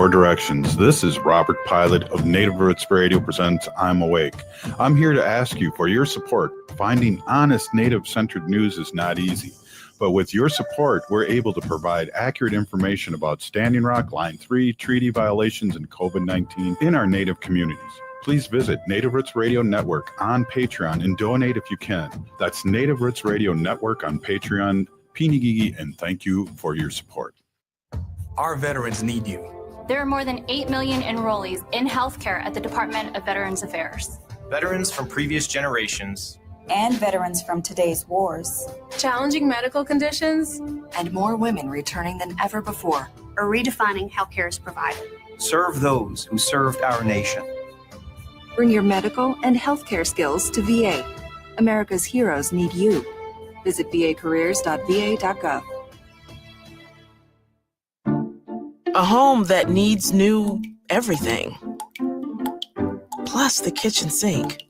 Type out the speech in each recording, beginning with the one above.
Four Directions. This is Robert Pilot of Native Roots Radio presents I'm Awake. I'm here to ask you for your support. Finding honest Native-centered news is not easy, but with your support, we're able to provide accurate information about Standing Rock, Line 3, treaty violations, and COVID-19 in our Native communities. Please visit Native Roots Radio Network on Patreon and donate if you can. That's Native Roots Radio Network on Patreon. Pinigigi, and thank you for your support. Our veterans need you. There are more than 8 million enrollees in healthcare at the Department of Veterans Affairs. Veterans from previous generations. And veterans from today's wars. Challenging medical conditions. And more women returning than ever before. Or redefining healthcare is provided. Serve those who served our nation. Bring your medical and healthcare skills to VA. America's heroes need you. Visit vacareers.va.gov. A home that needs new everything. Plus the kitchen sink.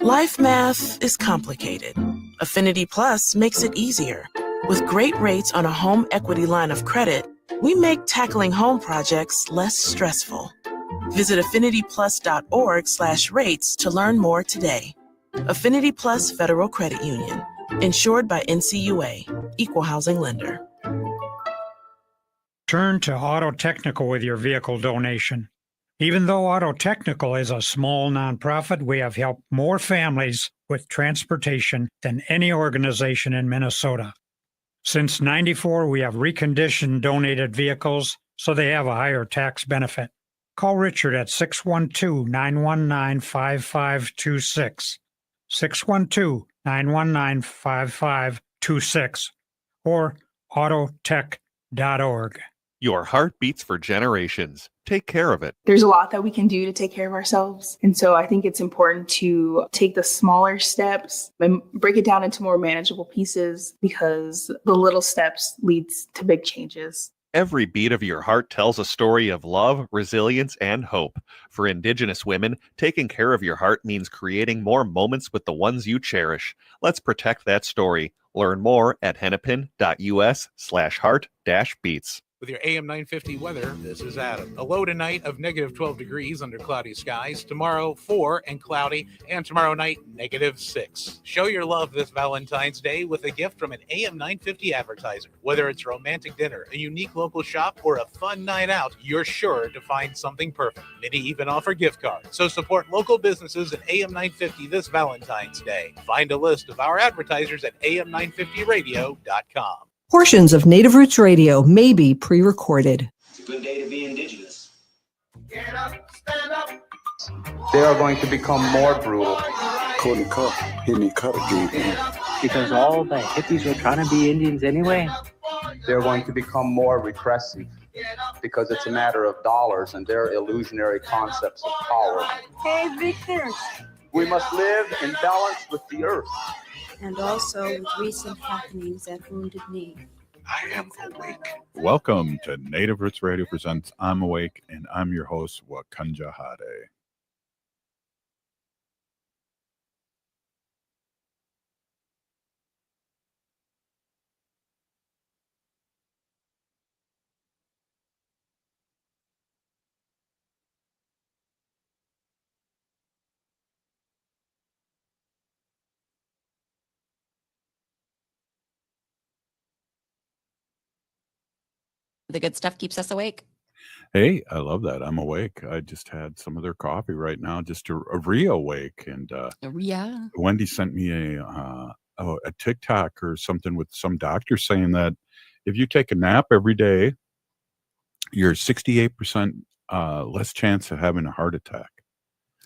Life math is complicated. Affinity Plus makes it easier. With great rates on a home equity line of credit, we make tackling home projects less stressful. Visit affinityplus.org/rates to learn more today. Affinity Plus Federal Credit Union. Insured by NCUA. Equal housing lender. Turn to Auto Technical with your vehicle donation. Even though Auto Technical is a small nonprofit, we have helped more families with transportation than any organization in Minnesota. Since '94, we have reconditioned donated vehicles so they have a higher tax benefit. Call Richard at 612-919-5526, 612-919-5526, or autotech.org. Your heart beats for generations. Take care of it. There's a lot that we can do to take care of ourselves. And so I think it's important to take the smaller steps and break it down into more manageable pieces because the little steps leads to big changes. Every beat of your heart tells a story of love, resilience, and hope. For Indigenous women, taking care of your heart means creating more moments with the ones you cherish. Let's protect that story. Learn more at hennepin.us/heart-beats. With your AM 950 weather, this is Adam. A low tonight of negative 12 degrees under cloudy skies. Tomorrow, 4 and cloudy. And tomorrow night, negative 6. Show your love this Valentine's Day with a gift from an AM 950 advertiser. Whether it's a romantic dinner, a unique local shop, or a fun night out, you're sure to find something perfect. Many even offer gift cards. So support local businesses at AM 950 this Valentine's Day. Find a list of our advertisers at am950radio.com. Portions of Native Roots Radio may be pre-recorded. It's a good day to be Indigenous. Get up, stand up. They are going to become more brutal. Couldn't cut, hit me cut again. Because all the hippies were trying to be Indians anyway. They're going to become more repressive because it's a matter of dollars and their illusionary concepts of power. Hey, Victor. We must live in balance with the earth. And also with recent happenings at Wounded Knee. I am awake. Welcome to Native Roots Radio presents I'm Awake, and I'm your host, Wakanja Hade. The good stuff keeps us awake. Hey, I love that. I'm awake. I just had some of their coffee right now just to reawake. And yeah, Wendy sent me a TikTok or something with some doctor saying that if you take a nap every day, you're 68% less chance of having a heart attack.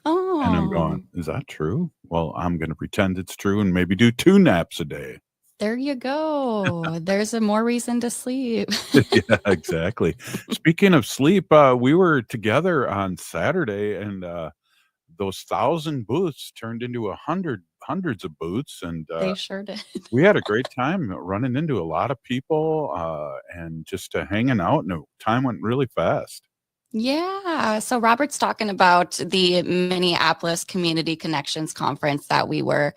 Oh. And I'm going, is that true? Well, I'm going to pretend it's true and maybe do 2 naps a day. There you go. There's a more reason to sleep. Yeah, exactly. Speaking of sleep, we were together on Saturday, and those 1,000 booths turned into hundreds of booths, and they sure did. We had a great time running into a lot of people and just hanging out, and time went really fast. Yeah. So Robert's talking about the Minneapolis Community Connections Conference that we were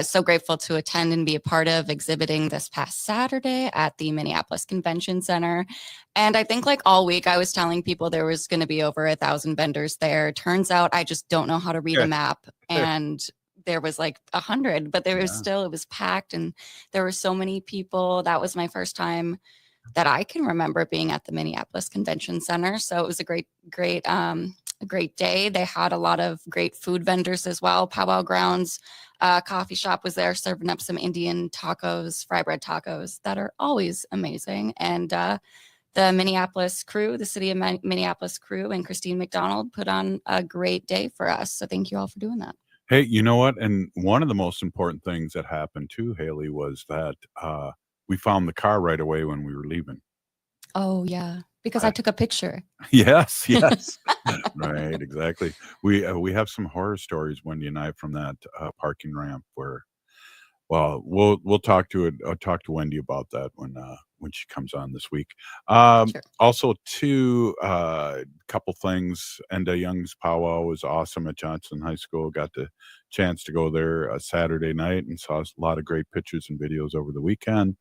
so grateful to attend and be a part of, exhibiting this past Saturday at the Minneapolis Convention Center. And I think like all week I was telling people there was going to be over 1,000 vendors there. Turns out I just don't know how to read a map. And there was like 100, but there was still, it was packed and there were so many people. That was my first time that I can remember being at the Minneapolis Convention Center. So it was a great day. They had a lot of great food vendors as well. Powwow Grounds coffee shop was there serving up some Indian tacos, fry bread tacos that are always amazing. And the Minneapolis crew, the city of Minneapolis crew and Christine McDonald put on a great day for us. So thank you all for doing that. Hey, you know what? And one of the most important things that happened too, Haley, was that we found the car right away when we were leaving. Oh, yeah. Because I took a picture. Yes. Right, exactly. We have some horror stories, Wendy and I, from that parking ramp where, well, we'll talk to Wendy about that when she comes on this week. Sure. Also, too, couple things. Enda Young's powwow was awesome at Johnson High School. Got the chance to go there Saturday night and saw a lot of great pictures and videos over the weekend.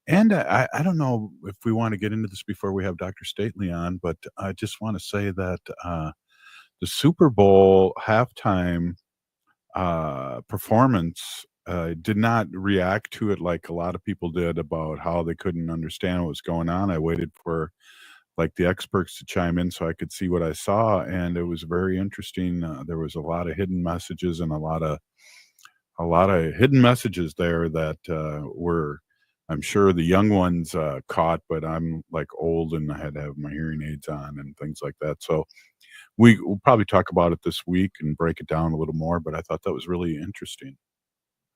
And I don't know if we want to get into this before we have Dr. Stately on, but I just want to say that the Super Bowl halftime performance did not react to it like a lot of people did about how they couldn't understand what was going on. I waited for like the experts to chime in so I could see what I saw, and it was very interesting. There was a lot of hidden messages and a lot of hidden messages there that were, I'm sure the young ones caught, but I'm like old and I had to have my hearing aids on and things like that. So we'll probably talk about it this week and break it down a little more, but I thought that was really interesting.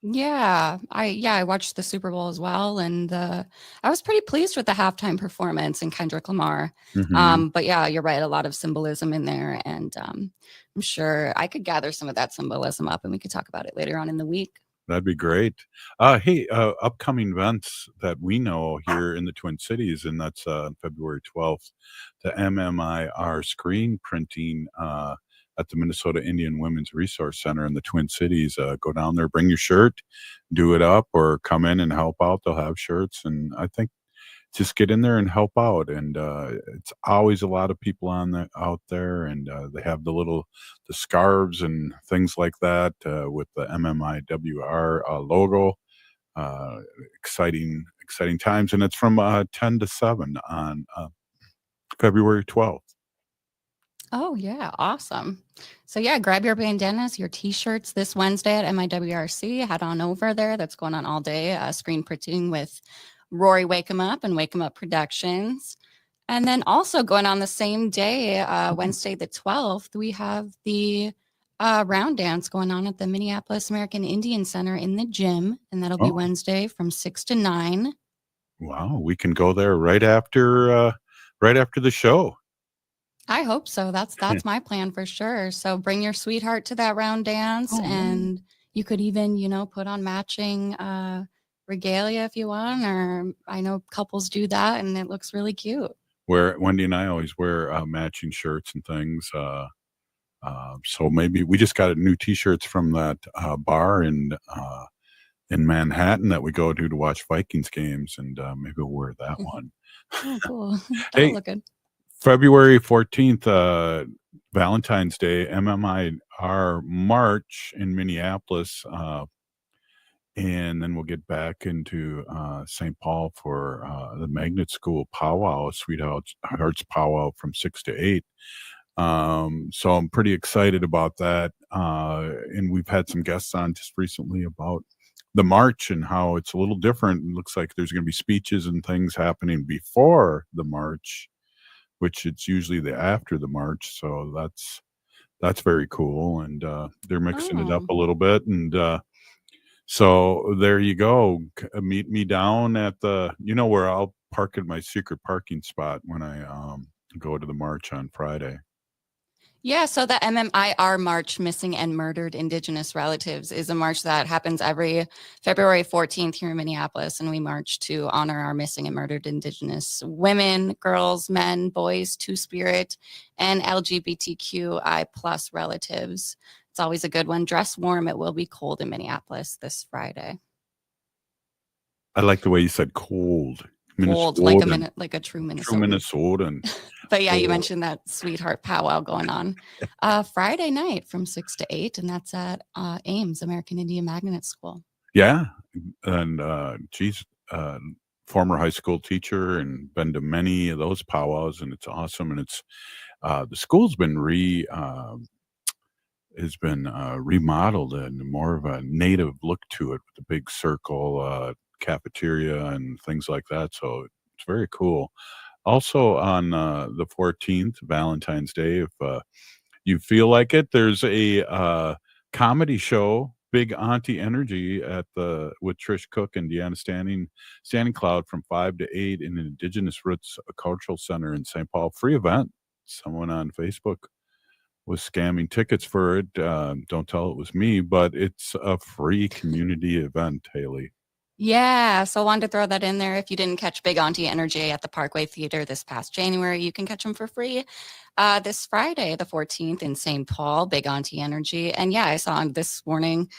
Yeah, I watched the Super Bowl as well, and I was pretty pleased with the halftime performance and Kendrick Lamar. But yeah, you're right, a lot of symbolism in there, and I'm sure I could gather some of that symbolism up, and we could talk about it later on in the week. That'd be great. Hey, upcoming events that we know here in the Twin Cities, and that's February 12th, the MMIR screen printing at the Minnesota Indian Women's Resource Center in the Twin Cities. Go down there, bring your shirt, do it up, or come in and help out. They'll have shirts, and I think just get in there and help out. And it's always a lot of people out there, and they have the scarves and things like that with the MMIWR logo. Exciting times, and it's from 10 to 7 on February 12th. Oh, yeah. Awesome. So, yeah, grab your bandanas, your T-shirts this Wednesday at MIWRC. Head on over there. That's going on all day. Screen printing with Rory Wake 'em Up and Wake 'em Up Productions. And then also going on the same day, Wednesday the 12th, we have the round dance going on at the Minneapolis American Indian Center in the gym. And that'll be Wednesday from 6 to 9. Wow. We can go there right after the show. I hope so. That's my plan for sure. So bring your sweetheart to that round dance, and you could even, put on matching regalia if you want, or I know couples do that, and it looks really cute. Where Wendy and I always wear matching shirts and things. So maybe we just got new T-shirts from that bar in Manhattan that we go to watch Vikings games, and maybe we'll wear that one. Oh, cool. Hey, look good. February 14th, Valentine's Day, MMIR March in Minneapolis. And then we'll get back into St. Paul for the Magnet School Powwow, Sweethearts Powwow from 6 to 8. So I'm pretty excited about that. And we've had some guests on just recently about the march and how it's a little different. It looks like there's going to be speeches and things happening before the march, which it's usually after the march. So that's very cool. And they're mixing it up a little bit. And so there you go. Meet me down at where I'll park in my secret parking spot when I go to the march on Friday. Yeah, so the MMIR March, Missing and Murdered Indigenous Relatives, is a march that happens every February 14th here in Minneapolis, and we march to honor our missing and murdered Indigenous women, girls, men, boys, Two-Spirit, and LGBTQI plus relatives. It's always a good one. Dress warm. It will be cold in Minneapolis this Friday. I like the way you said cold. Cold, like a true Minnesotan. True Minnesotan. But yeah, you mentioned that sweetheart powwow going on Friday night from 6 to 8, and that's at Ames, American Indian Magnet School. Yeah. And former high school teacher and been to many of those powwows, and it's awesome. And it's the school's been remodeled and more of a native look to it, with the big circle cafeteria and things like that. So it's very cool. Also on the 14th, Valentine's Day, if you feel like it, there's a comedy show, Big Auntie Energy, with Trish Cook and Deanna Standing Cloud from 5 to 8 in the Indigenous Roots Cultural Center in St. Paul. Free event. Someone on Facebook was scamming tickets for it. Don't tell it was me, but it's a free community event, Haley. Yeah, so I wanted to throw that in there. If you didn't catch Big Auntie Energy at the Parkway Theater this past January, you can catch them for free this Friday, the 14th in St. Paul, Big Auntie Energy. And yeah, I saw this morning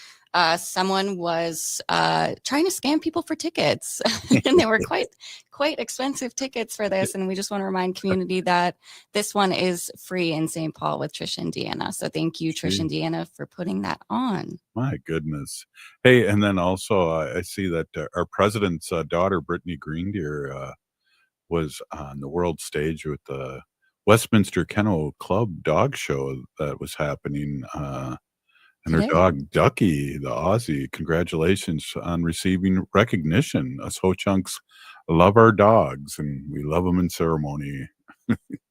someone was trying to scam people for tickets, and they were quite expensive tickets for this. And we just want to remind community that this one is free in St. Paul with Trish and Deanna. So thank you, Trish and Deanna, for putting that on. My goodness. Hey, and then also I see that our president's daughter, Brittany Greendeer, was on the world stage with the Westminster Kennel Club dog show that was happening. And her dog, Ducky, the Aussie, congratulations on receiving recognition. Us Ho-Chunks love our dogs, and we love them in ceremony.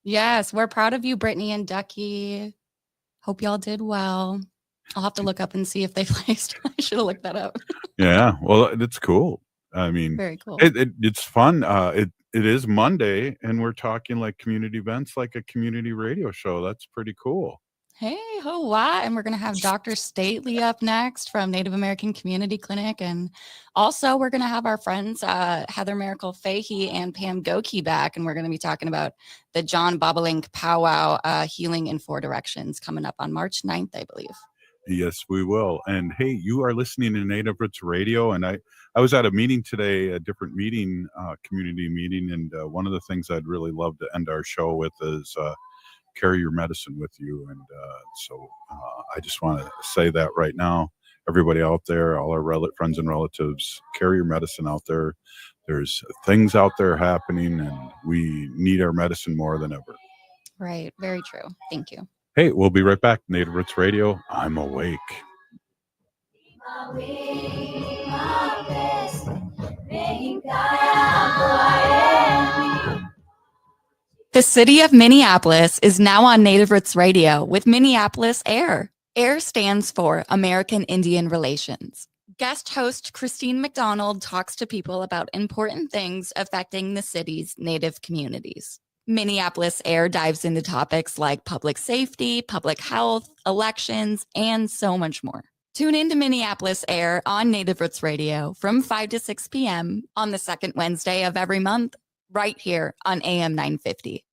Yes, we're proud of you, Brittany and Ducky. Hope y'all did well. I'll have to look up and see if they placed. I should have looked that up. Yeah, well, it's cool. I mean, very cool. It's fun. It is Monday, and we're talking like community events, like a community radio show. That's pretty cool. Hey, ho, what? And we're going to have Dr. Stately up next from Native American Community Clinic. And also we're going to have our friends, Heather Maracle Fahey and Pam Gokey back. And we're going to be talking about the John Bobolink Powwow Healing in Four Directions coming up on March 9th, I believe. Yes, we will. And hey, you are listening to Native Roots Radio. And I was at a meeting today, a different meeting, community meeting. And one of the things I'd really love to end our show with is carry your medicine with you. And so I just want to say that right now, everybody out there, all our friends and relatives, carry your medicine out there. There's things out there happening, and we need our medicine more than ever. Right. Very true. Thank you. Hey, we'll be right back. Native Roots Radio. I'm awake. The city of Minneapolis is now on Native Roots Radio with Minneapolis AIR. AIR stands for American Indian Relations. Guest host Christine McDonald talks to people about important things affecting the city's Native communities. Minneapolis AIR dives into topics like public safety, public health, elections, and so much more. Tune in to Minneapolis AIR on Native Roots Radio from 5 to 6 p.m. on the second Wednesday of every month, right here on AM 950.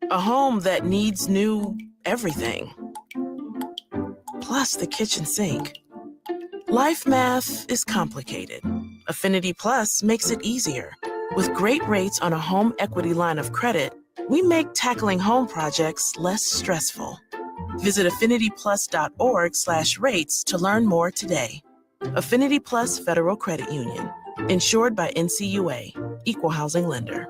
A home that needs new everything. Plus the kitchen sink. Life math is complicated. Affinity Plus makes it easier. With great rates on a home equity line of credit, we make tackling home projects less stressful. Visit affinityplus.org/rates to learn more today. Affinity Plus Federal Credit Union. Insured by NCUA. Equal housing lender.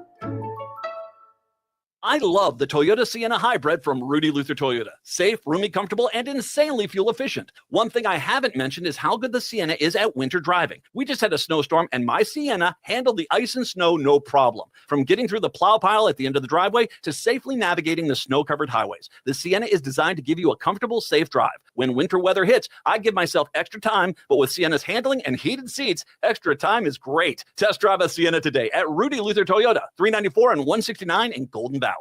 I love the Toyota Sienna Hybrid from Rudy Luther Toyota. Safe, roomy, comfortable, and insanely fuel efficient. One thing I haven't mentioned is how good the Sienna is at winter driving. We just had a snowstorm, and my Sienna handled the ice and snow no problem. From getting through the plow pile at the end of the driveway to safely navigating the snow-covered highways, the Sienna is designed to give you a comfortable, safe drive. When winter weather hits, I give myself extra time, but with Sienna's handling and heated seats, extra time is great. Test drive a Sienna today at Rudy Luther Toyota, 394 and 169 in Golden Valley.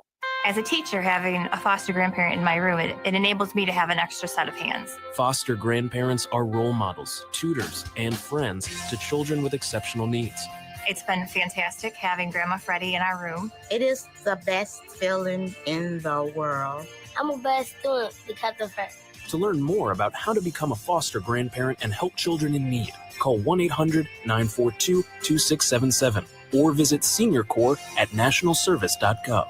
As a teacher, having a foster grandparent in my room, it enables me to have an extra set of hands. Foster grandparents are role models, tutors, and friends to children with exceptional needs. It's been fantastic having Grandma Freddie in our room. It is the best feeling in the world. I'm a best student because of her. To learn more about how to become a foster grandparent and help children in need, call 1-800-942-2677 or visit SeniorCorps at nationalservice.gov.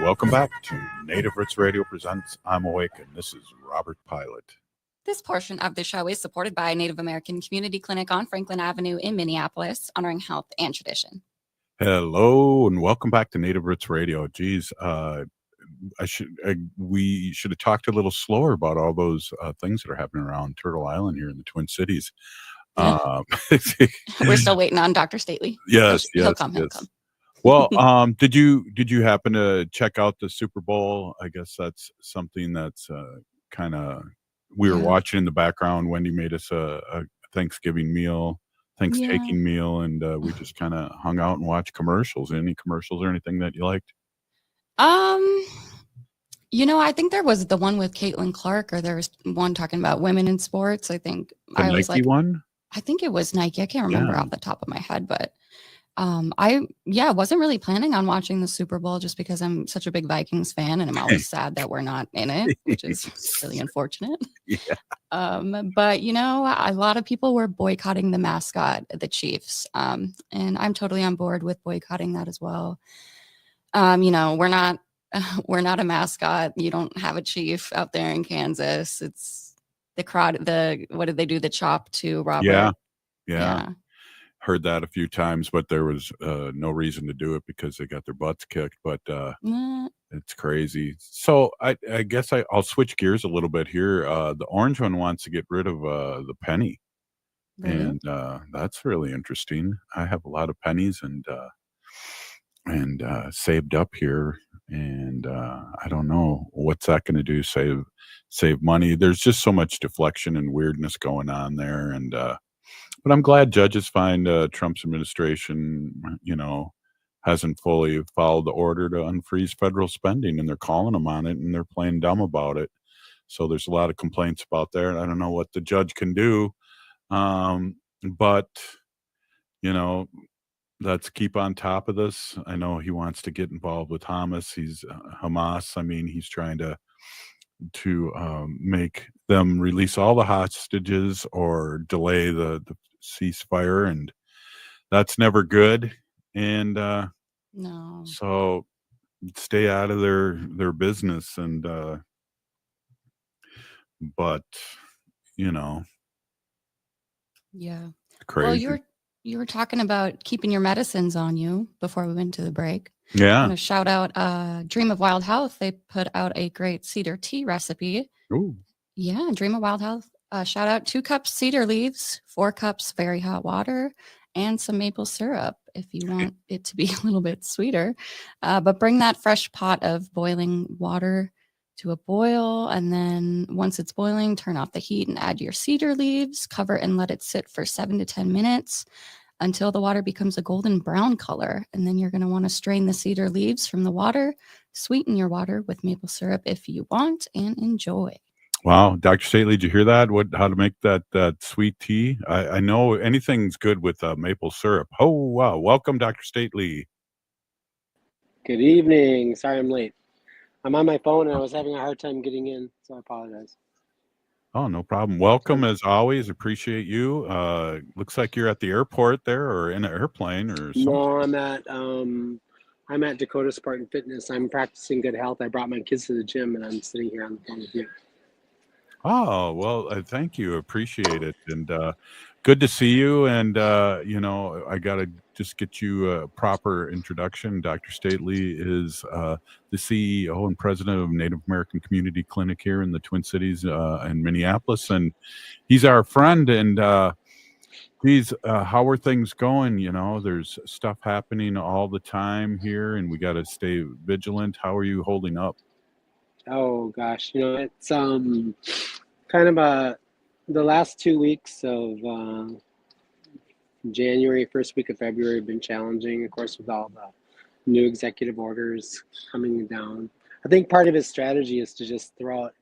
Welcome back to Native Roots Radio presents I'm Awake, and this is Robert Pilot. This portion of the show is supported by Native American Community Clinic on Franklin Avenue in Minneapolis, honoring health and tradition. Hello, and welcome back to Native Roots Radio. Geez, we should have talked a little slower about all those things that are happening around Turtle Island here in the Twin Cities. We're still waiting on Dr. Stately. Yes, He'll come. Well, did you happen to check out the Super Bowl? I guess that's something that's kind of we were watching in the background. Wendy made us a Thanksgiving meal, Thanksgiving meal, and we just kind of hung out and watched commercials. Any commercials or anything that you liked? I think there was the one with Caitlin Clark, or there was one talking about women in sports. I think the Nike one. I think it was Nike. I can't remember off the top of my head, but I wasn't really planning on watching the Super Bowl just because I'm such a big Vikings fan, and I'm always sad that we're not in it, which is really unfortunate. Yeah. But a lot of people were boycotting the mascot, the Chiefs, and I'm totally on board with boycotting that as well. We're not a mascot. You don't have a chief out there in Kansas. It's the crowd. What did they do? The chop to Robert. Yeah. Heard that a few times, but there was no reason to do it because they got their butts kicked. But it's crazy. So I guess I'll switch gears a little bit here. The orange one wants to get rid of the penny, and that's really interesting. I have a lot of pennies and saved up here, and I don't know what's that going to do. Save money. There's just so much deflection and weirdness going on there, and but I'm glad judges find Trump's administration, hasn't fully followed the order to unfreeze federal spending, and they're calling them on it, and they're playing dumb about it. So there's a lot of complaints about there, and I don't know what the judge can do, but let's keep on top of this. I know he wants to get involved with Hamas. He's Hamas. I mean, he's trying to make them release all the hostages or delay the ceasefire, and that's never good. And no, so stay out of their business. And but crazy. Well, you were talking about keeping your medicines on you before we went to the break. Yeah. I'm going to shout out Dream of Wild Health. They put out a great cedar tea recipe. Ooh. Yeah, Dream of Wild Health. Shout out 2 cups cedar leaves, 4 cups very hot water, and some maple syrup if you want it to be a little bit sweeter. But bring that fresh pot of boiling water to a boil. And then once it's boiling, turn off the heat and add your cedar leaves, cover and let it sit for 7 to 10 minutes until the water becomes a golden brown color. And then you're going to want to strain the cedar leaves from the water, sweeten your water with maple syrup if you want, and enjoy. Wow. Dr. Stately, did you hear that? How to make that sweet tea? I know anything's good with maple syrup. Oh, wow. Welcome, Dr. Stately. Good evening. Sorry I'm late. I'm on my phone and I was having a hard time getting in, so I apologize. Oh, no problem. Welcome as always. Appreciate you. Looks like you're at the airport there, or in an airplane, or something. No, I'm at Dakota Sport and Fitness. I'm practicing good health. I brought my kids to the gym and I'm sitting here on the phone with you. Oh, well, thank you. Appreciate it. And good to see you. And, I got to just get you a proper introduction. Dr. Stately is the CEO and president of Native American Community Clinic here in the Twin Cities in Minneapolis. And he's our friend. And how are things going? There's stuff happening all the time here, and we got to stay vigilant. How are you holding up? Oh gosh, it's kind of the last 2 weeks of January, first week of February have been challenging, of course, with all the new executive orders coming down. I think part of his strategy is to just throw out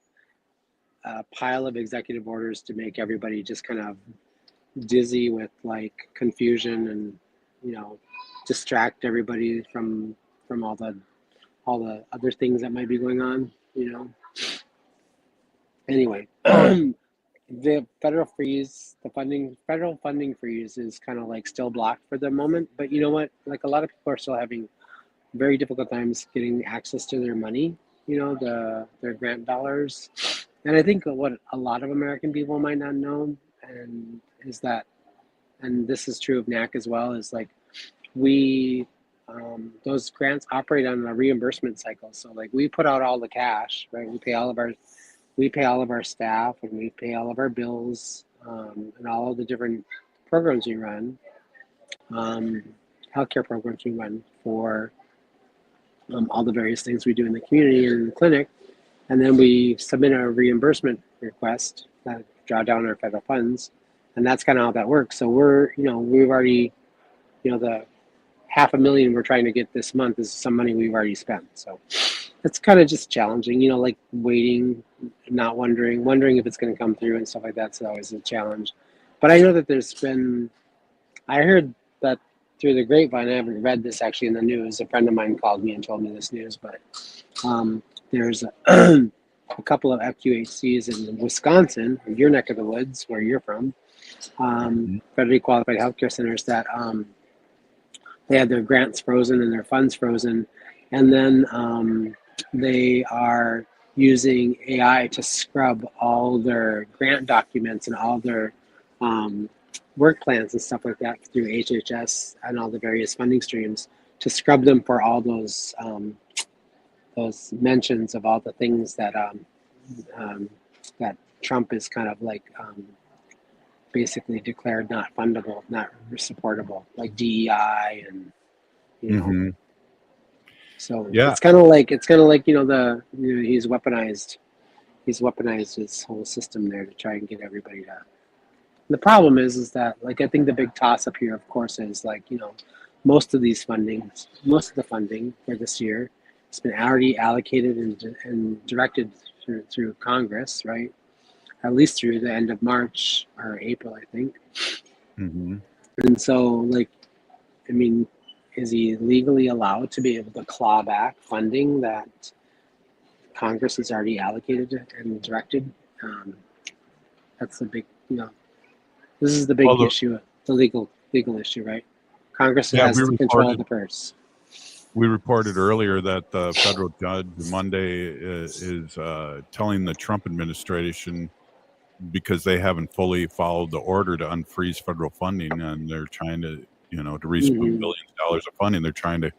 a pile of executive orders to make everybody just kind of dizzy with like confusion and distract everybody from all the other things that might be going on. Anyway, the federal funding freeze is kind of like still blocked for the moment. But you know what? Like a lot of people are still having very difficult times getting access to their money. Their grant dollars. And I think what a lot of American people might not know is that, and this is true of NACC as well, is like those grants operate on a reimbursement cycle. So like we put out all the cash, right? We pay all of our staff, and we pay all of our bills, and all of the different programs we run, healthcare programs we run for all the various things we do in the community and in the clinic. And then we submit a reimbursement request that draw down our federal funds. And that's kind of how that works. So we've already, the $500,000 we're trying to get this month is some money we've already spent. So it's kind of just challenging, like waiting, not wondering if it's going to come through and stuff like that. So always a challenge. But I know that I heard that through the grapevine. I haven't read this actually in the news. A friend of mine called me and told me this news, but there's a couple of FQHCs in Wisconsin, your neck of the woods, where you're from, federally qualified healthcare centers that they had their grants frozen and their funds frozen. And then they are using AI to scrub all their grant documents and all their work plans and stuff like that through HHS and all the various funding streams to scrub them for all those mentions of all the things that that Trump is kind of like basically declared not fundable, not supportable, like DEI and So yeah, it's kind of like he's weaponized his whole system there to try and get everybody to. The problem is that like I think the big toss up here, of course, is like most of the funding for this year has been already allocated and directed through Congress, right? At least through the end of March or April, I think. Mm-hmm. And so, is he legally allowed to be able to claw back funding that Congress has already allocated and directed? That's the big, this is the big issue, the legal issue, right? Congress has to control the purse. We reported earlier that the federal judge Monday is telling the Trump administration, because they haven't fully followed the order to unfreeze federal funding, and they're trying to, to reach billions of dollars of funding. They're trying to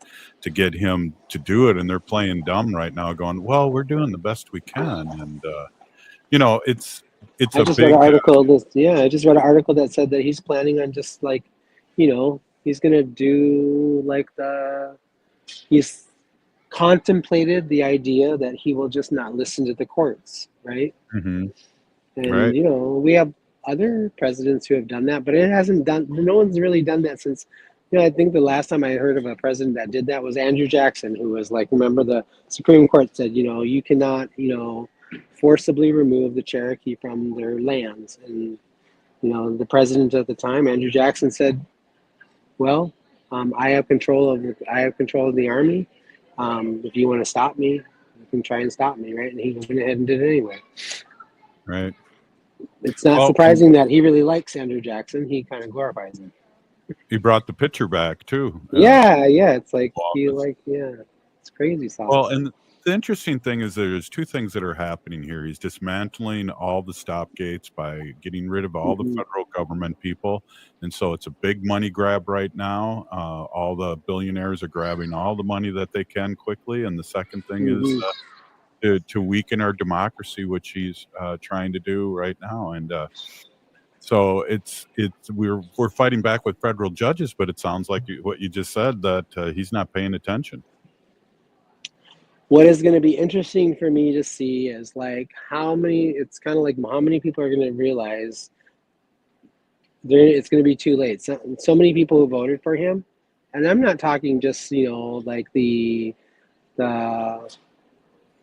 get him to do it, and they're playing dumb right now, going, "Well, we're doing the best we can," and it's I just read an article. I just read an article that said that he's planning on just like, he's gonna do like he's contemplated the idea that he will just not listen to the courts, right? Mm-hmm. And right. We have other presidents who have done that, but no one's really done that since, I think the last time I heard of a president that did that was Andrew Jackson, who was like, remember the Supreme Court said, you cannot, forcibly remove the Cherokee from their lands. And, the president at the time, Andrew Jackson, said, well, I have control of the army. If you want to stop me, you can try and stop me, right? And he went ahead and did it anyway. Right. It's not surprising that he really likes Andrew Jackson. He kind of glorifies him. He brought the picture back too. Yeah. It's like it's crazy stuff. Well, and the interesting thing is there's two things that are happening here. He's dismantling all the stop gates by getting rid of all the federal government people. And so it's a big money grab right now. All the billionaires are grabbing all the money that they can quickly. And the second thing is to weaken our democracy, which he's trying to do right now. And so we're fighting back with federal judges, but it sounds like what you just said, that he's not paying attention. What is going to be interesting for me to see is like how many people are going to realize it's going to be too late. So many people who voted for him, and I'm not talking just, like the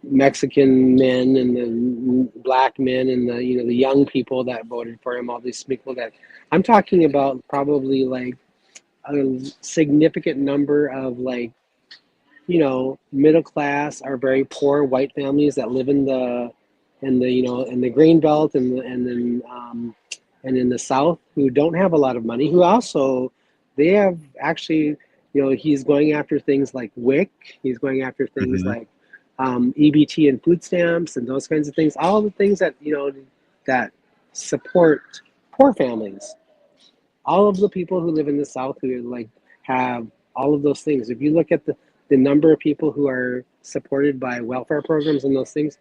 Mexican men and the black men and the young people that voted for him, all these people that I'm talking about, probably like a significant number of middle class or very poor white families that live in the grain belt and in the South, who don't have a lot of money, who also, they have actually, he's going after things like WIC, he's going after things like EBT and food stamps and those kinds of things, all the things that, that support poor families. All of the people who live in the South who have all of those things. If you look at the number of people who are supported by welfare programs and those things,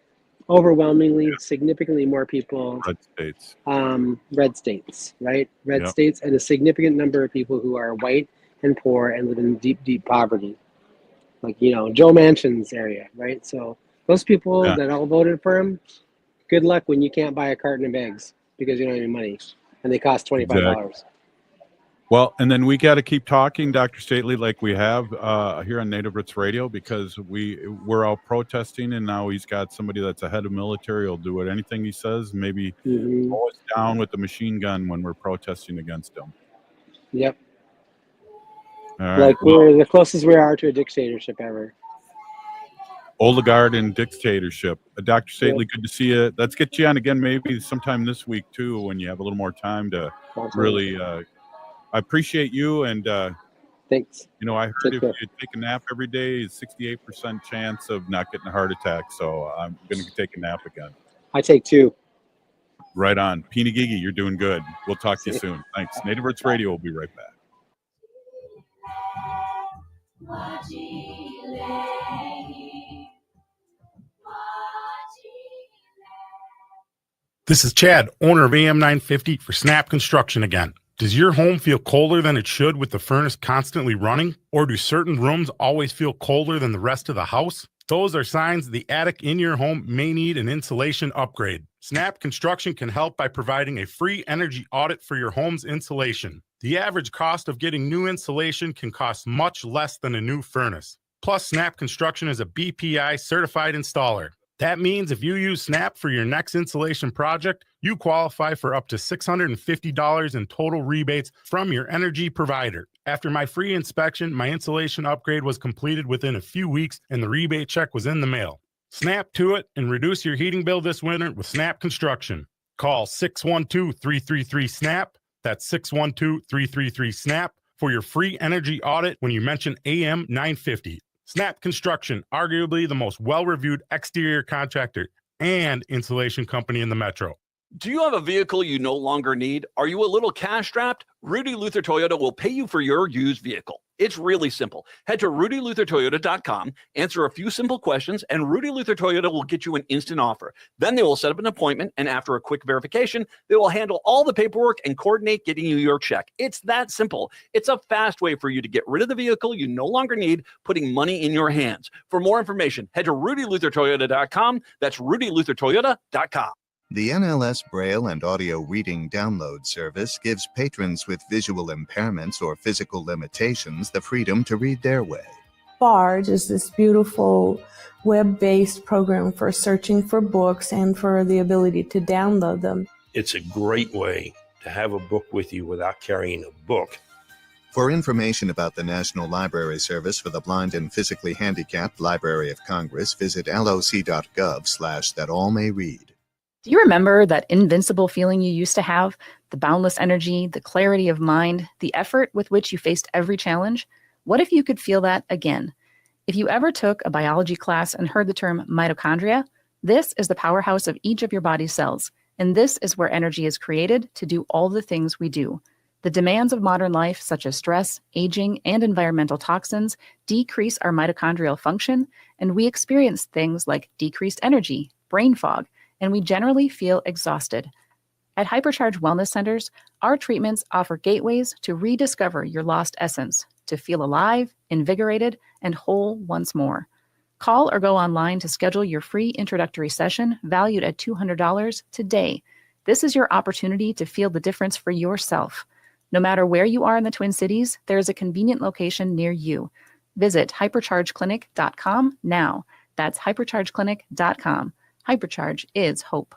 overwhelmingly, significantly more people. Red states. Red states, right? Red states, and a significant number of people who are white and poor and live in deep, deep poverty. Like, Joe Manchin's area, right? So those people that all voted for him, good luck when you can't buy a carton of eggs because you don't have any money and they cost $25. Exactly. Well, and then we got to keep talking, Dr. Stately, like we have here on Native Roots Radio, because we're all protesting, and now he's got somebody that's a head of military will do anything he says, maybe mow us down with the machine gun when we're protesting against him. Yep. All right. We're the closest we are to a dictatorship ever. Oligarch and dictatorship. Dr. Stately, good to see you. Let's get you on again maybe sometime this week, too, when you have a little more time to really... I appreciate you, and thanks. I heard if you take a nap every day, it's 68% chance of not getting a heart attack. So I'm going to take a nap again. I take 2. Right on. Peeny Gigi, you're doing good. We'll talk to you soon. Thanks. Native Roots Radio will be right back. This is Chad, owner of AM 950 for Snap Construction again. Does your home feel colder than it should with the furnace constantly running? Or do certain rooms always feel colder than the rest of the house? Those are signs the attic in your home may need an insulation upgrade. Snap Construction can help by providing a free energy audit for your home's insulation. The average cost of getting new insulation can cost much less than a new furnace. Plus, Snap Construction is a BPI certified installer. That means if you use Snap for your next insulation project, you qualify for up to $650 in total rebates from your energy provider. After my free inspection, my insulation upgrade was completed within a few weeks and the rebate check was in the mail. Snap to it and reduce your heating bill this winter with Snap Construction. Call 612-333-SNAP. That's 612-333-SNAP for your free energy audit when you mention AM 950. Snap Construction, arguably the most well-reviewed exterior contractor and insulation company in the metro. Do you have a vehicle you no longer need? Are you a little cash-strapped? Rudy Luther Toyota will pay you for your used vehicle. It's really simple. Head to rudyluthertoyota.com, answer a few simple questions, and Rudy Luther Toyota will get you an instant offer. Then they will set up an appointment, and after a quick verification, they will handle all the paperwork and coordinate getting you your check. It's that simple. It's a fast way for you to get rid of the vehicle you no longer need, putting money in your hands. For more information, head to rudyluthertoyota.com. That's rudyluthertoyota.com. The NLS Braille and Audio Reading Download Service gives patrons with visual impairments or physical limitations the freedom to read their way. Barge is this beautiful web-based program for searching for books and for the ability to download them. It's a great way to have a book with you without carrying a book. For information about the National Library Service for the Blind and Physically Handicapped Library of Congress, visit loc.gov/thatallmayread. Do you remember that invincible feeling you used to have? The boundless energy, the clarity of mind, the effort with which you faced every challenge? What if you could feel that again? If you ever took a biology class and heard the term mitochondria, this is the powerhouse of each of your body's cells, and this is where energy is created to do all the things we do. The demands of modern life, such as stress, aging, and environmental toxins, decrease our mitochondrial function, and we experience things like decreased energy, brain fog, and we generally feel exhausted. At Hypercharge Wellness Centers, our treatments offer gateways to rediscover your lost essence, to feel alive, invigorated, and whole once more. Call or go online to schedule your free introductory session valued at $200 today. This is your opportunity to feel the difference for yourself. No matter where you are in the Twin Cities, there is a convenient location near you. Visit hyperchargeclinic.com now. That's hyperchargeclinic.com. Hypercharge is hope.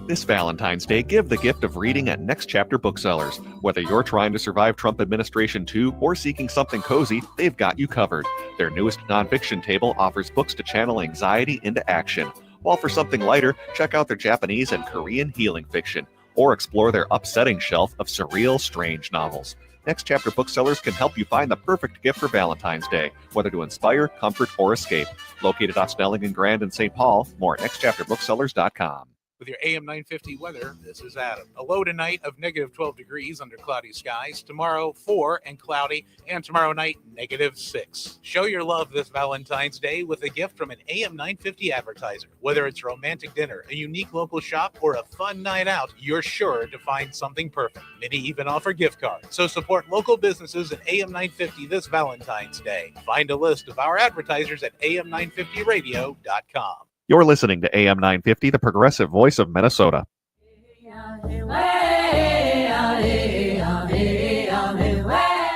This Valentine's Day, give the gift of reading at Next Chapter Booksellers. Whether you're trying to survive Trump administration too, or seeking something cozy, they've got you covered. Their newest nonfiction table offers books to channel anxiety into action. While for something lighter, check out their Japanese and Korean healing fiction, or explore their upsetting shelf of surreal, strange novels. Next Chapter Booksellers can help you find the perfect gift for Valentine's Day, whether to inspire, comfort, or escape. Located off Snelling and Grand in St. Paul, more at nextchapterbooksellers.com. With your AM 950 weather, this is Adam. A low tonight of negative 12 degrees under cloudy skies. Tomorrow, 4 and cloudy. And tomorrow night, negative 6. Show your love this Valentine's Day with a gift from an AM 950 advertiser. Whether it's a romantic dinner, a unique local shop, or a fun night out, you're sure to find something perfect. Many even offer gift cards. So support local businesses at AM 950 this Valentine's Day. Find a list of our advertisers at am950radio.com. You're listening to AM 950, the progressive voice of Minnesota.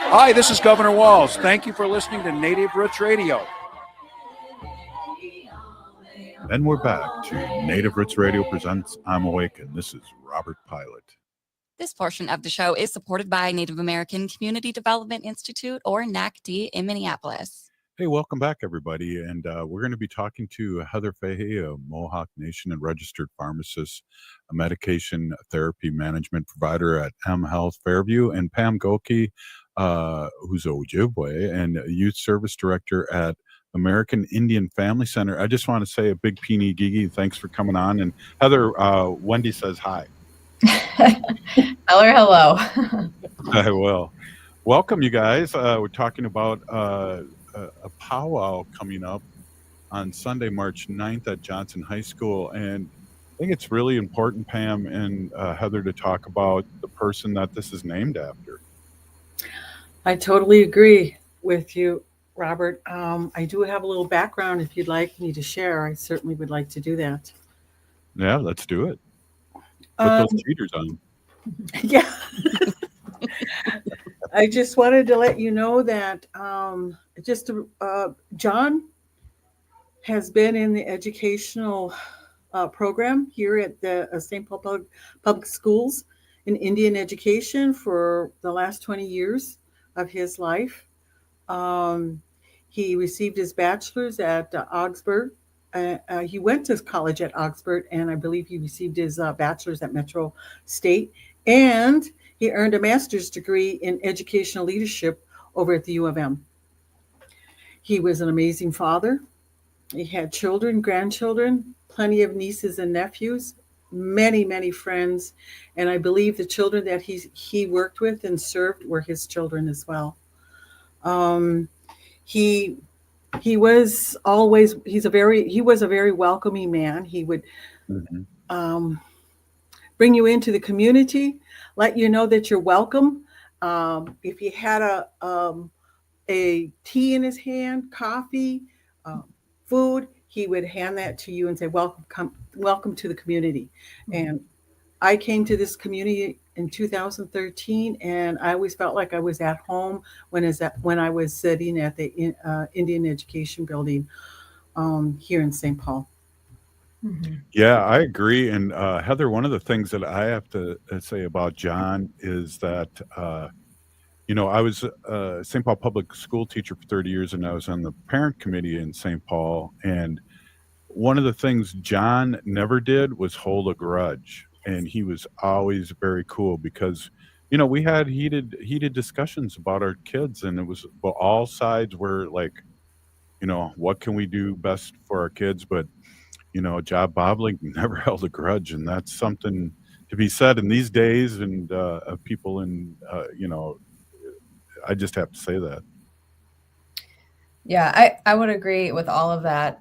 Hi, this is Governor Walz. Thank you for listening to Native Roots Radio. And we're back to Native Roots Radio presents I'm Awake, and this is Robert Pilot. This portion of the show is supported by Native American Community Development Institute, or NACC, in Minneapolis. Hey, welcome back, everybody. And we're going to be talking to Heather Fahey, a Mohawk Nation and registered pharmacist, a medication therapy management provider at Health Fairview, and Pam Gokey, who's a Ojibwe and a youth service director at American Indian Family Center. I just want to say a big Peony Gigi, thanks for coming on. And Heather, Wendy says hi. Tell her hello. I will. Welcome, you guys. We're talking about a powwow coming up on Sunday, March 9th at Johnson High School. And I think it's really important, Pam and Heather, to talk about the person that this is named after. I totally agree with you, Robert. I do have a little background if you'd like me to share. I certainly would like to do that. Yeah, let's do it. Put those cheaters on. Yeah. I just wanted to let you know that John has been in the educational program here at the St. Paul Public Schools in Indian education for the last 20 years of his life. He received his bachelor's at Augsburg. He went to college at Augsburg, and I believe he received his bachelor's at Metro State. And he earned a master's degree in educational leadership over at the U of M. He was an amazing father. He had children, grandchildren, plenty of nieces and nephews, many, many friends. And I believe the children that he worked with and served were his children as well. He was a very welcoming man. He would bring you into the community, let you know that you're welcome. If he had a tea in his hand, coffee, food, he would hand that to you and say, welcome to the community. And I came to this community in 2013, and I always felt like I was at home when I was sitting at the Indian Education Building here in St. Paul. Mm-hmm. Yeah, I agree. And Heather, one of the things that I have to say about John is that, I was a St. Paul public school teacher for 30 years, and I was on the parent committee in St. Paul. And one of the things John never did was hold a grudge. And he was always very cool because, we had heated discussions about our kids, and it was all sides were like what can we do best for our kids? But, Job Bobley never held a grudge. And that's something to be said in these days. And people I just have to say that. Yeah, I would agree with all of that.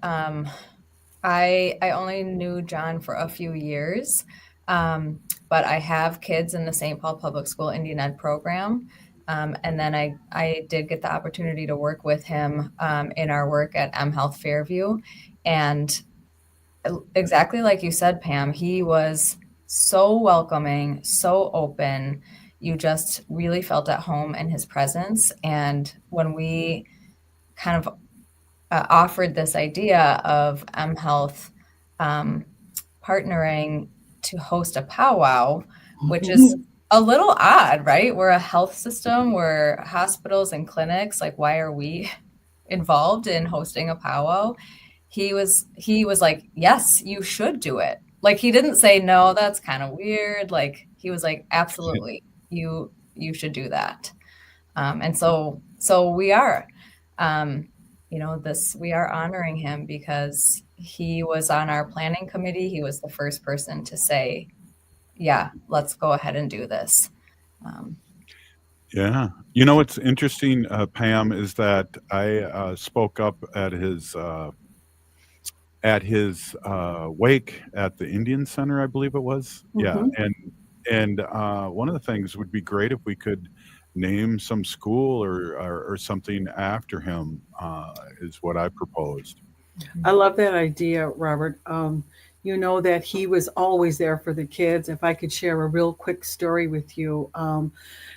I only knew John for a few years, but I have kids in the St. Paul Public School Indian Ed program. And then I did get the opportunity to work with him in our work at Health Fairview. And exactly like you said, Pam, he was so welcoming, so open. You just really felt at home in his presence. And when we kind of offered this idea of Health partnering to host a powwow, which is a little odd, right? We're a health system, we're hospitals and clinics. Like, why are we involved in hosting a powwow? He was like, yes, you should do it. Like, he didn't say, no, that's kind of weird. Like, he was like, absolutely, you should do that. And so we are, we are honoring him because he was on our planning committee. He was the first person to say, yeah, let's go ahead and do this. Yeah. What's interesting, Pam, is that I spoke up at his wake at the Indian Center, I believe it was. Yeah. And one of the things would be great if we could name some school or something after him, is what I proposed. I love that idea, Robert. That he was always there for the kids. If I could share a real quick story with you,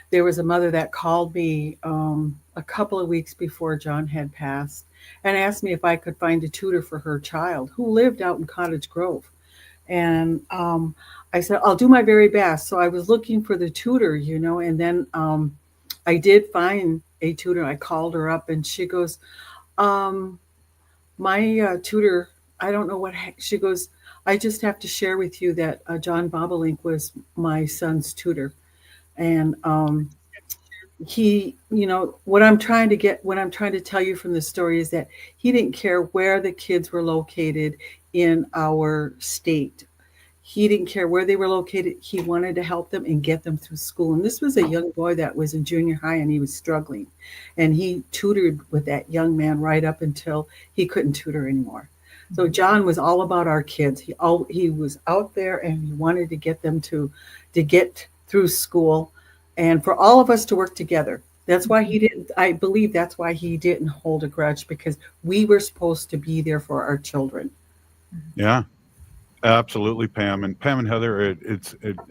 there was a mother that called me a couple of weeks before John had passed and asked me if I could find a tutor for her child who lived out in Cottage Grove. And I said, I'll do my very best. So I was looking for the tutor, and then I did find a tutor. I called her up and she goes, my tutor, I don't know what she goes, I just have to share with you that John Bobolink was my son's tutor. And he, what I'm trying to tell you from the story is that he didn't care where the kids were located in our state. He didn't care where they were located. He wanted to help them and get them through school. And this was a young boy that was in junior high and he was struggling. And he tutored with that young man right up until he couldn't tutor anymore. So John was all about our kids. He was out there and he wanted to get them to get through school and for all of us to work together. That's why I believe that's why he didn't hold a grudge, because we were supposed to be there for our children. Yeah. Absolutely, Pam. And Pam and Heather,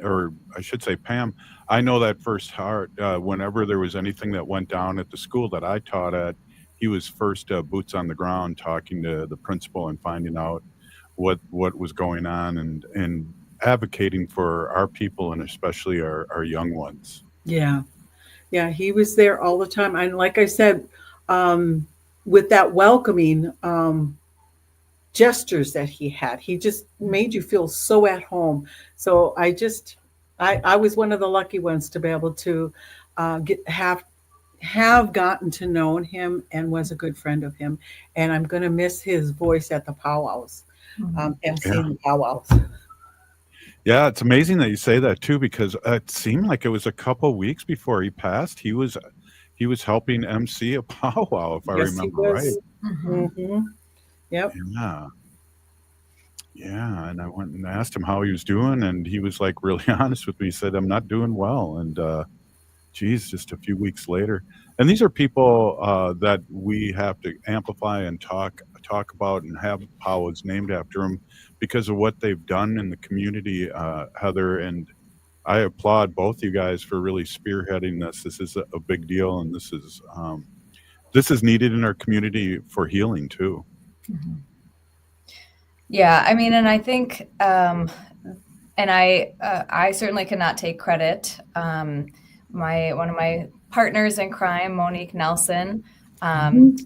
or I should say Pam, I know that first heart. Whenever there was anything that went down at the school that I taught at, he was first boots on the ground, talking to the principal and finding out what was going on and advocating for our people and especially our young ones. Yeah. Yeah, he was there all the time. And like I said, with that welcoming gestures that he had, he just made you feel so at home. So I was one of the lucky ones to be able to have gotten to know him and was a good friend of him. And I'm going to miss his voice at the powwows, emceeing powwows. Yeah, it's amazing that you say that too, because it seemed like it was a couple of weeks before he passed. He was helping MC a powwow, if I remember right. Mm-hmm. Yep. Yeah. And I went and asked him how he was doing, and he was like really honest with me. He said, "I'm not doing well." And just a few weeks later. And these are people that we have to amplify and talk about and have powwows named after them because of what they've done in the community, Heather. And I applaud both you guys for really spearheading this. This is a big deal, and this is needed in our community for healing too. Mm-hmm. Yeah, I mean, and I think, and I certainly cannot take credit. One of my partners in crime, Monique Nelson,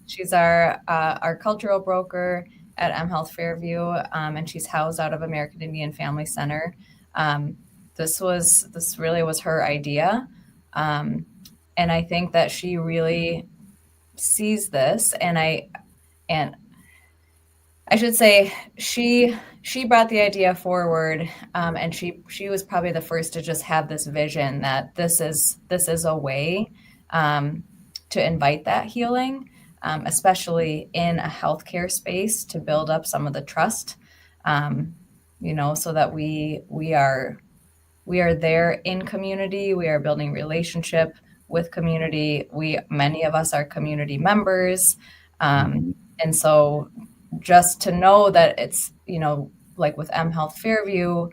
she's our cultural broker at Health Fairview, and she's housed out of American Indian Family Center. This really was her idea, and I think that she really sees this, and And I should say she brought the idea forward, and she was probably the first to just have this vision that this is a way to invite that healing, especially in a healthcare space, to build up some of the trust, so that we are there in community. We are building relationship with community. Many of us are community members, and so just to know that it's, like with Health Fairview,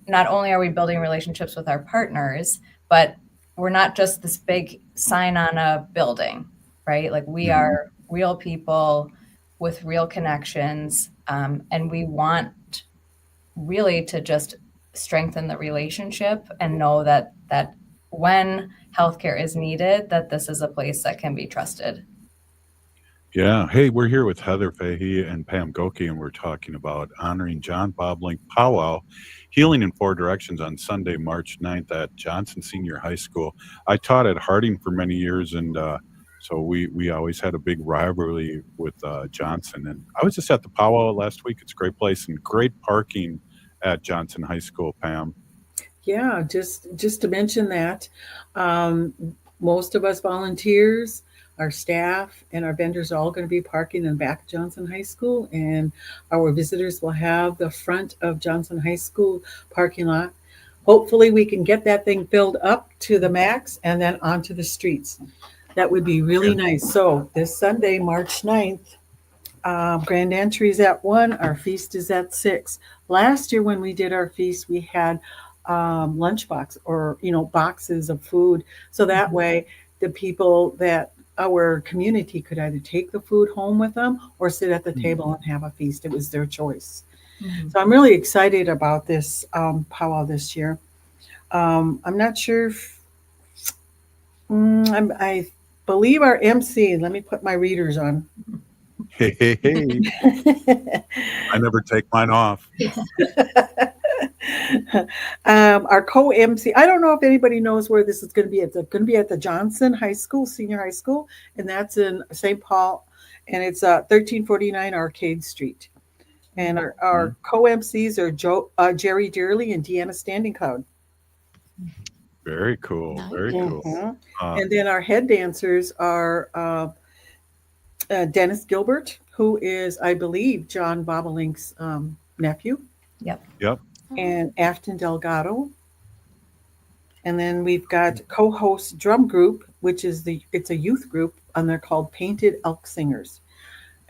not only are we building relationships with our partners, but we're not just this big sign on a building, right? Like we are real people with real connections, and we want really to just strengthen the relationship and know that when healthcare is needed, that this is a place that can be trusted. Yeah. Hey, we're here with Heather Fahey and Pam Gokey, and we're talking about honoring John Bobolink Powwow, Healing in Four Directions, on Sunday, March 9th at Johnson Senior High School. I taught at Harding for many years, and so we always had a big rivalry with Johnson. And I was just at the powwow last week. It's a great place and great parking at Johnson High School, Pam. Yeah, just to mention that most of us volunteers, our staff, and our vendors are all going to be parking in the back of Johnson High School, and our visitors will have the front of Johnson High School parking lot. Hopefully we can get that thing filled up to the max and then onto the streets. That would be really nice. So this Sunday, March 9th, grand entry is at 1. Our feast is at 6. Last year when we did our feast, we had lunchbox or boxes of food, so that way the people that our community could either take the food home with them or sit at the table and have a feast. It was their choice. So I'm really excited about this powwow this year. I'm not sure if I believe our MC, let me put my readers on. Hey. I never take mine off. Our co-MC, I don't know if anybody knows where this is going to be. It's going to be at the Johnson High School, Senior High School, and that's in St. Paul, and it's 1349 Arcade Street. And our co-MCs are Jerry Dearly and Deanna Standing Cloud. Very cool. Very cool. And then our head dancers are Dennis Gilbert, who is, I believe, John Bobolink's nephew. Yep. And Afton Delgado. And then we've got co-host drum group, which is it's a youth group, and they're called Painted Elk Singers.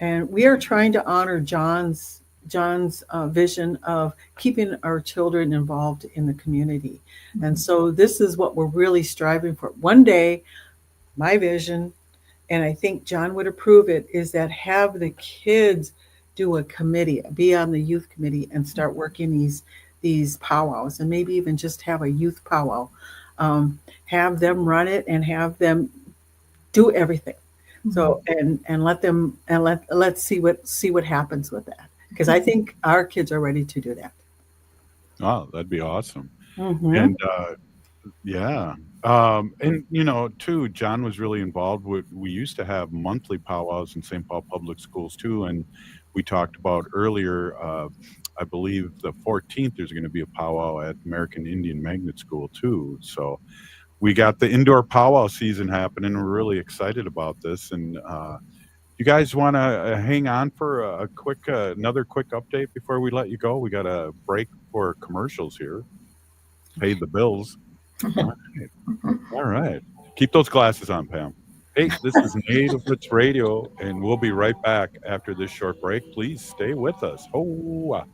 And we are trying to honor John's vision of keeping our children involved in the community. And so this is what we're really striving for. One day, my vision, and I think John would approve it, is that have the kids do a committee, be on the youth committee, and start working these powwows, and maybe even just have a youth powwow. Have them run it and have them do everything. So and let's see what happens with that, because I think our kids are ready to do that. Oh, that'd be awesome. And and too, John was really involved with, we used to have monthly powwows in St. Paul Public Schools too, and we talked about earlier, I believe the 14th there's going to be a powwow at American Indian Magnet School too. So we got the indoor powwow season happening. We're really excited about this. And you guys want to hang on for another quick update before we let you go? We got a break for commercials here. Pay the bills. All right. Keep those glasses on, Pam. Hey, this is Native Roots Radio, and we'll be right back after this short break. Please stay with us. Oh.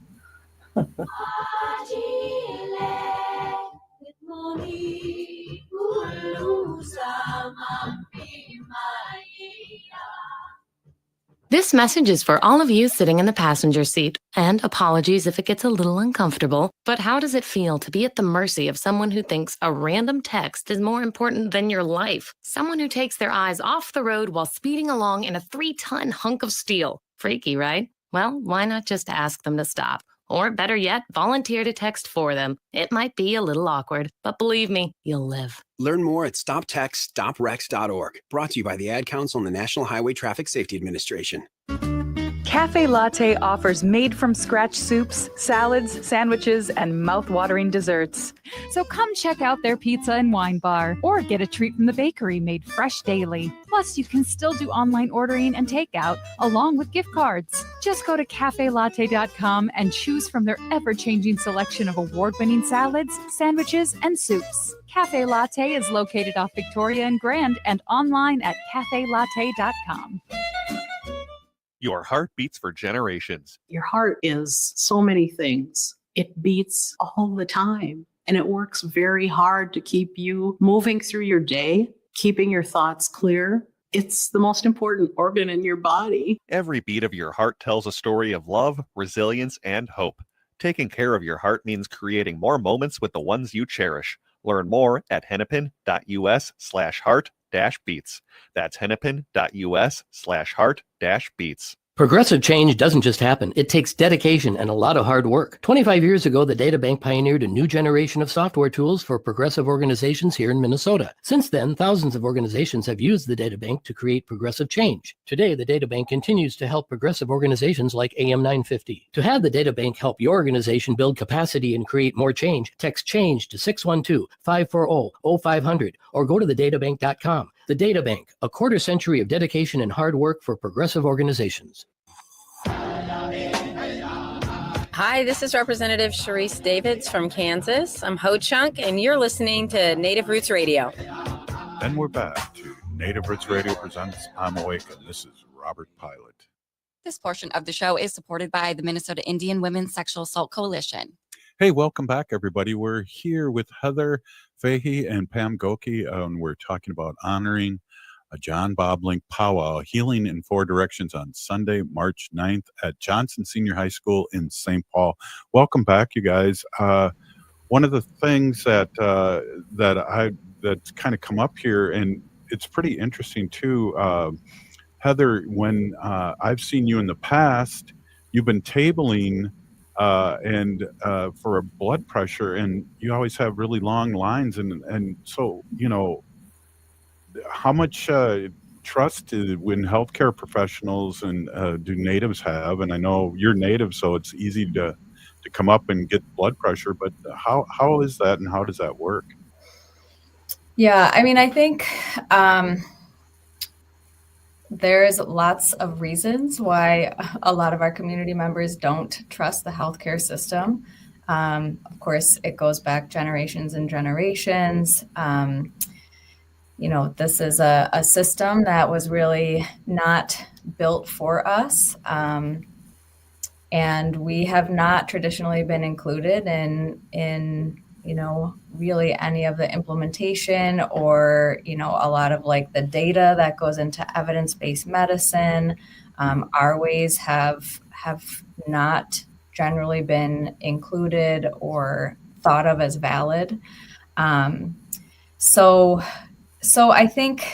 This message is for all of you sitting in the passenger seat. And apologies if it gets a little uncomfortable, but how does it feel to be at the mercy of someone who thinks a random text is more important than your life? Someone who takes their eyes off the road while speeding along in a 3-ton hunk of steel. Freaky, right? Well, why not just ask them to stop? Or better yet, volunteer to text for them. It might be a little awkward, but believe me, you'll live. Learn more at stoptextsstopwrecks.org. Brought to you by the Ad Council and the National Highway Traffic Safety Administration. Cafe Latte offers made-from-scratch soups, salads, sandwiches, and mouth-watering desserts. So come check out their pizza and wine bar, or get a treat from the bakery made fresh daily. Plus, you can still do online ordering and takeout, along with gift cards. Just go to cafelatte.com and choose from their ever-changing selection of award-winning salads, sandwiches, and soups. Cafe Latte is located off Victoria and Grand and online at cafelatte.com. Your heart beats for generations. Your heart is so many things. It beats all the time, and it works very hard to keep you moving through your day, keeping your thoughts clear. It's the most important organ in your body. Every beat of your heart tells a story of love, resilience, and hope. Taking care of your heart means creating more moments with the ones you cherish. Learn more at hennepin.us/heart-beats. That's hennepin.us/heart-beats. Progressive change doesn't just happen. It takes dedication and a lot of hard work. 25 years ago, the DataBank pioneered a new generation of software tools for progressive organizations here in Minnesota. Since then, thousands of organizations have used the DataBank to create progressive change. Today, the DataBank continues to help progressive organizations like AM 950. To have the DataBank help your organization build capacity and create more change, text CHANGE to 612-540-0500 or go to thedatabank.com. The DataBank, a quarter century of dedication and hard work for progressive organizations. Hi, this is Representative Sharice Davids from Kansas. I'm Ho Chunk, and you're listening to Native Roots Radio. And we're back to Native Roots Radio presents I'm Awake, and this is Robert Pilot. This portion of the show is supported by the Minnesota Indian Women's Sexual Assault Coalition. Hey, welcome back, everybody. We're here with Heather Fahey and Pam Gokey, and we're talking about honoring a John Bobolink powwow, Healing in Four Directions, on Sunday, March 9th at Johnson Senior High School in St. Paul. Welcome back, you guys. One of the things that's kind of come up here, and it's pretty interesting too, Heather, when I've seen you in the past, you've been tabling and for a blood pressure, and you always have really long lines, and so, you know, how much trust when healthcare professionals and do natives have? And I know you're native, so it's easy to come up and get blood pressure, but how is that, and how does that work? Yeah, I mean, I think there's lots of reasons why a lot of our community members don't trust the healthcare system. Of course, it goes back generations and generations. You know, this is a system that was really not built for us. And we have not traditionally been included in, you know, really any of the implementation or, you know, a lot of like the data that goes into evidence-based medicine. Our ways have not generally been included or thought of as valid. So I think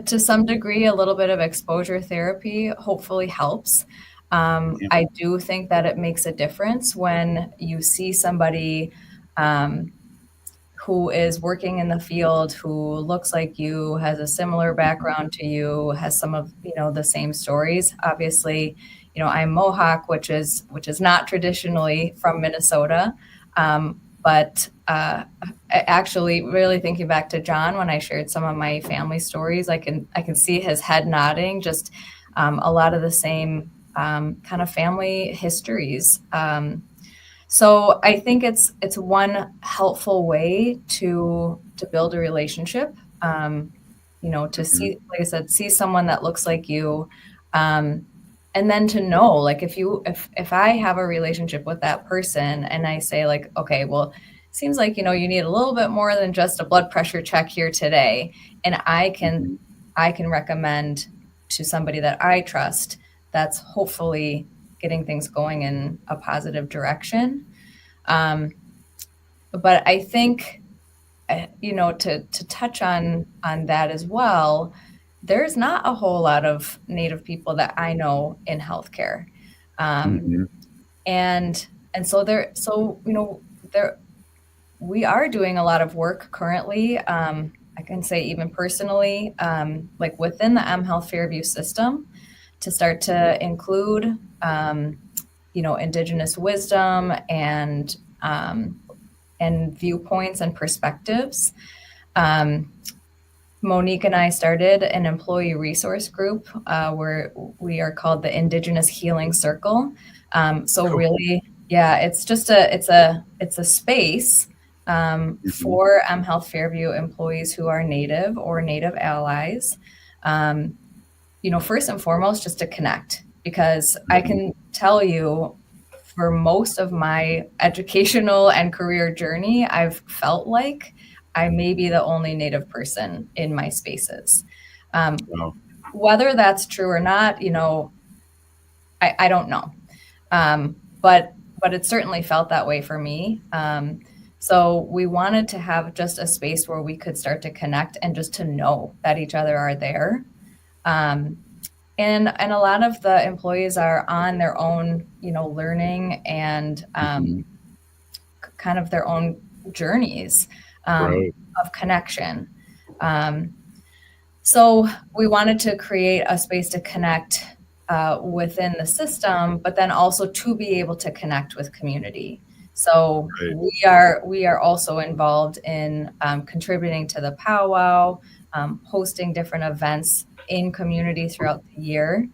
to some degree, a little bit of exposure therapy hopefully helps. I do think that it makes a difference when you see somebody who is working in the field, who looks like you, has a similar background to you, has some of, you know, the same stories. Obviously, you know, I'm Mohawk, which is not traditionally from Minnesota. But actually, really thinking back to John, when I shared some of my family stories, I can see his head nodding. Just a lot of the same kind of family histories. So I think it's one helpful way to build a relationship. You know, to see, like I said, see someone that looks like you. And then to know, like, if I have a relationship with that person and I say like, okay, well, seems like, you know, you need a little bit more than just a blood pressure check here today. And I can recommend to somebody that I trust, that's hopefully getting things going in a positive direction. But I think, you know, to touch on that as well, there's not a whole lot of Native people that I know in healthcare. And so you know, we are doing a lot of work currently. I can say even personally, like within the Health Fairview system, to start to include, Indigenous wisdom and viewpoints and perspectives. Monique and I started an employee resource group where we are called the Indigenous Healing Circle. Really, yeah, it's just it's a space for Health Fairview employees who are Native or Native allies. First and foremost, just to connect, because I can tell you, for most of my educational and career journey, I've felt like I may be the only Native person in my spaces. Whether that's true or not, I don't know. But it certainly felt that way for me. So we wanted to have just a space where we could start to connect and just to know that each other are there. And a lot of the employees are on their own, learning and kind of their own journeys of connection. So we wanted to create a space to connect within the system, but then also to be able to connect with community. So we are also involved in contributing to the powwow, hosting different events in community throughout the year.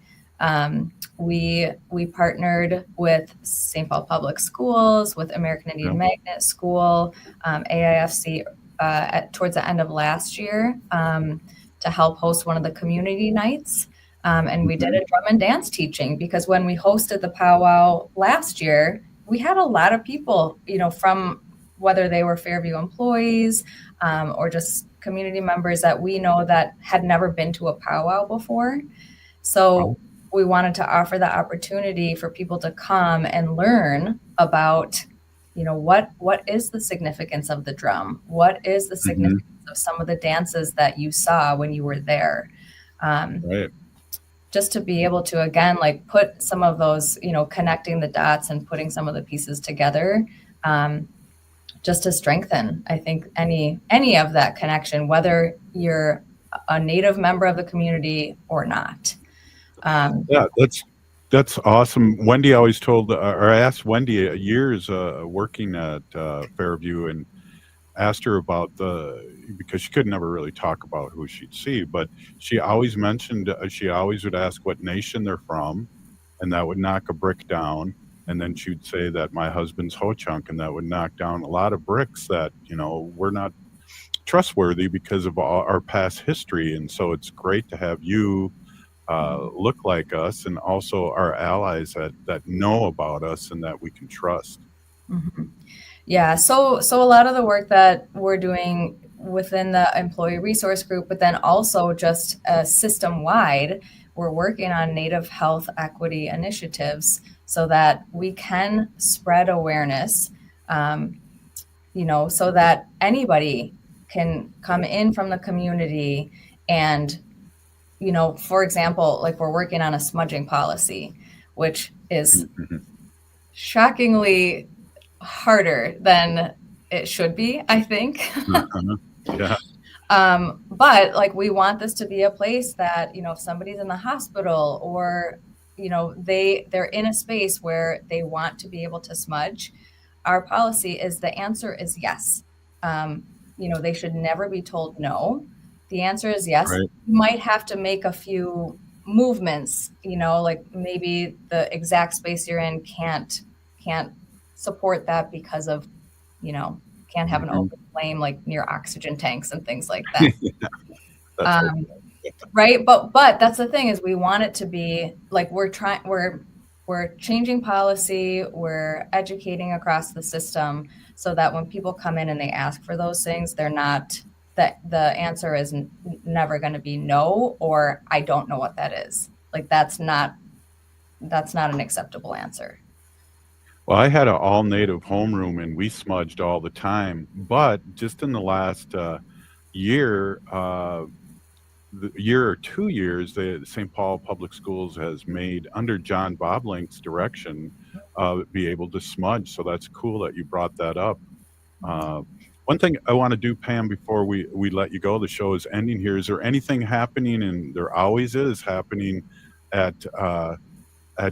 We partnered with St. Paul Public Schools, with American Indian Magnet School, AIFC towards the end of last year to help host one of the community nights. And we did a drum and dance teaching, because when we hosted the powwow last year, we had a lot of people, from whether they were Fairview employees or just community members that we know that had never been to a powwow before. So we wanted to offer the opportunity for people to come and learn about, what is the significance of the drum? What is the significance of some of the dances that you saw when you were there? Just to be able to, again, like put some of those, connecting the dots and putting some of the pieces together, just to strengthen, I think, any of that connection, whether you're a Native member of the community or not. Yeah, that's awesome. Wendy always told, or I asked Wendy years working at Fairview, and asked her about because she could never really talk about who she'd see, but she always mentioned, she always would ask what nation they're from, and that would knock a brick down. And then she'd say that my husband's Ho-Chunk, and that would knock down a lot of bricks that, we're not trustworthy because of our past history. And so it's great to have you look like us, and also our allies that know about us and that we can trust. Yeah, so a lot of the work that we're doing within the employee resource group, but then also just system-wide, we're working on Native health equity initiatives so that we can spread awareness, so that anybody can come in from the community and, for example, like we're working on a smudging policy, which is shockingly harder than it should be, I think. Yeah. But like, we want this to be a place that, if somebody's in the hospital or, they're in a space where they want to be able to smudge, our policy is the answer is yes. They should never be told no. The answer is yes. You might have to make a few movements, like maybe the exact space you're in can't support that because of, can't have an open flame like near oxygen tanks and things like that. Right. But that's the thing, is we want it to be like, we're changing policy, we're educating across the system so that when people come in and they ask for those things, they're not, that the answer is never going to be no, or I don't know what that is. Like, that's not an acceptable answer. Well, I had an all-native homeroom, and we smudged all the time. But just in the last year or 2 years, the St. Paul Public Schools has made, under John Boblink's direction, be able to smudge. So that's cool that you brought that up. One thing I want to do, Pam, before we let you go, the show is ending here. Is there anything happening, and there always is happening at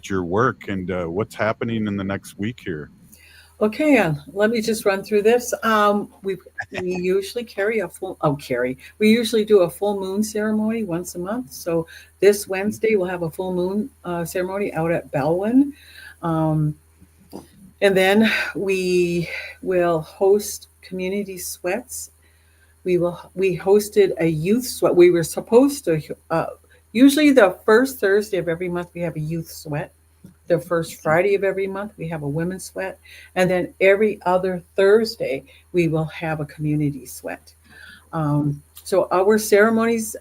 your work, and what's happening in the next week here? Okay, let me just run through this. We usually we usually do a full moon ceremony once a month. So this Wednesday we'll have a full moon ceremony out at Belwyn. And then we will host community sweats. We hosted a youth sweat. We were supposed to, usually the first Thursday of every month we have a youth sweat. The first Friday of every month we have a women's sweat. And then every other Thursday we will have a community sweat. So our ceremonies,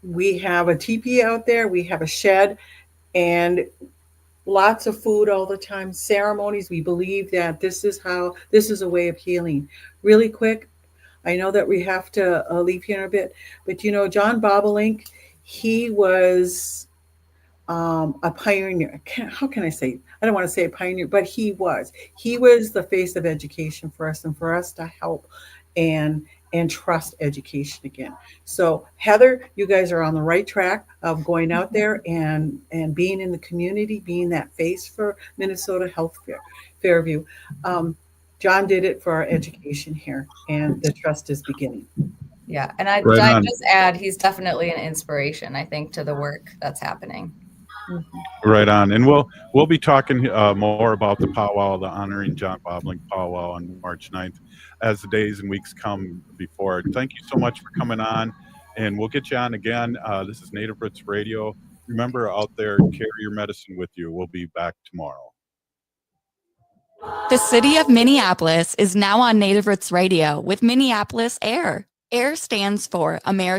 we have a teepee out there, we have a shed, and lots of food all the time. Ceremonies, we believe that this is a way of healing. Really quick, I know that we have to leave here in a bit, but John Bobolink, he was a pioneer. How can I say? I don't want to say a pioneer, but he was the face of education for us, and for us to help and trust education again. So Heather, you guys are on the right track of going out there and being in the community, being that face for Minnesota Health Fairview. John did it for our education here, and the trust is beginning. Yeah, and I'd just add, he's definitely an inspiration, I think, to the work that's happening. Right on. And we'll be talking more about the powwow, the Honoring John Bobolink powwow on March 9th as the days and weeks come before. Thank you so much for coming on, and we'll get you on again. This is Native Roots Radio. Remember, out there, carry your medicine with you. We'll be back tomorrow. The city of Minneapolis is now on Native Roots Radio with Minneapolis Air. AIR stands for American